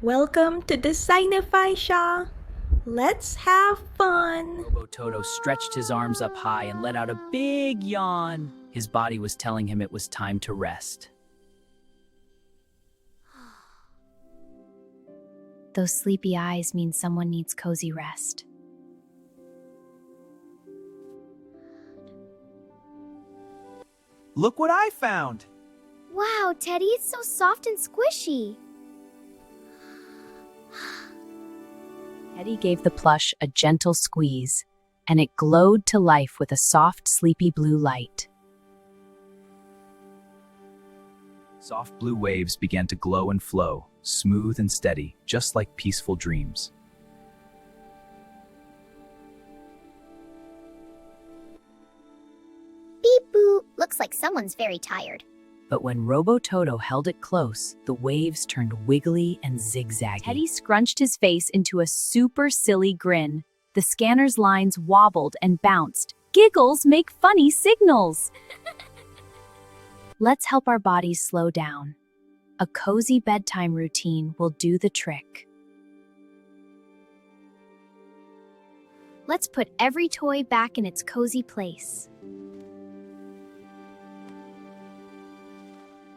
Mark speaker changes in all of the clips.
Speaker 1: Welcome to Designify Sha. Let's have fun.
Speaker 2: Robo-Toto stretched his arms up high and let out a big yawn. His body was telling him it was time to rest.
Speaker 3: Those sleepy eyes mean someone needs cozy rest.
Speaker 4: Look what I found!
Speaker 5: Wow, Teddy, it's so soft and squishy.
Speaker 3: Teddy gave the plush a gentle squeeze, and it glowed to life with a soft, sleepy blue light.
Speaker 2: Soft blue waves began to glow and flow, smooth and steady, just like peaceful dreams.
Speaker 5: Beep boo. Looks like someone's very tired.
Speaker 3: But when Robo-Toto held it close, the waves turned wiggly and zigzaggy. Teddy scrunched his face into a super silly grin. The scanner's lines wobbled and bounced. Giggles make funny signals. Let's help our bodies slow down. A cozy bedtime routine will do the trick. Let's put every toy back in its cozy place.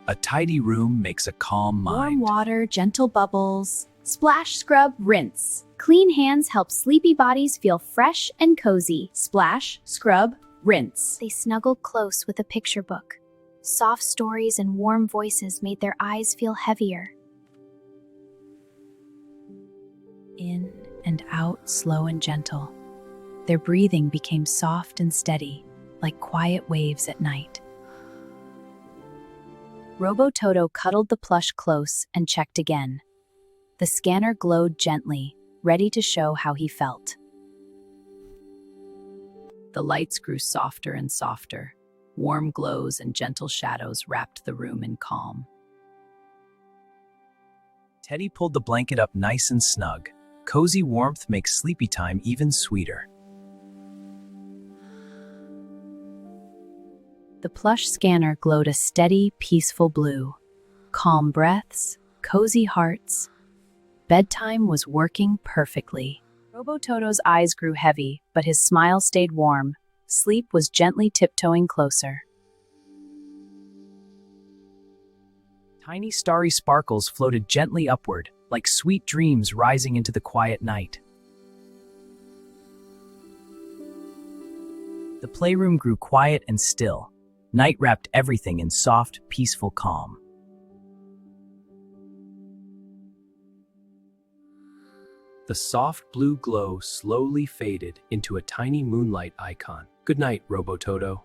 Speaker 2: A tidy room makes a calm
Speaker 3: Warm
Speaker 2: mind.
Speaker 3: water, gentle bubbles, splash, scrub, rinse. Clean hands help sleepy bodies feel fresh and cozy. Splash, scrub, rinse. They snuggled close with a picture book. Soft stories and warm voices made their eyes feel heavier. In and out, slow and gentle. Their breathing became soft and steady, like quiet waves at night. Robo-Toto cuddled the plush close and checked again. The scanner glowed gently, ready to show how he felt. The lights grew softer and softer. Warm glows and gentle shadows wrapped the room in calm.
Speaker 2: Teddy pulled the blanket up nice and snug. Cozy warmth makes sleepy time even sweeter.
Speaker 3: The plush scanner glowed a steady, peaceful blue. Calm breaths, cozy hearts. Bedtime was working perfectly. Robo-Toto's eyes grew heavy, but his smile stayed warm. Sleep was gently tiptoeing closer.
Speaker 2: Tiny starry sparkles floated gently upward, like sweet dreams rising into the quiet night. The playroom grew quiet and still. Night wrapped everything in soft, peaceful calm. The soft blue glow slowly faded into a tiny moonlight icon. Good night, Robo-Toto.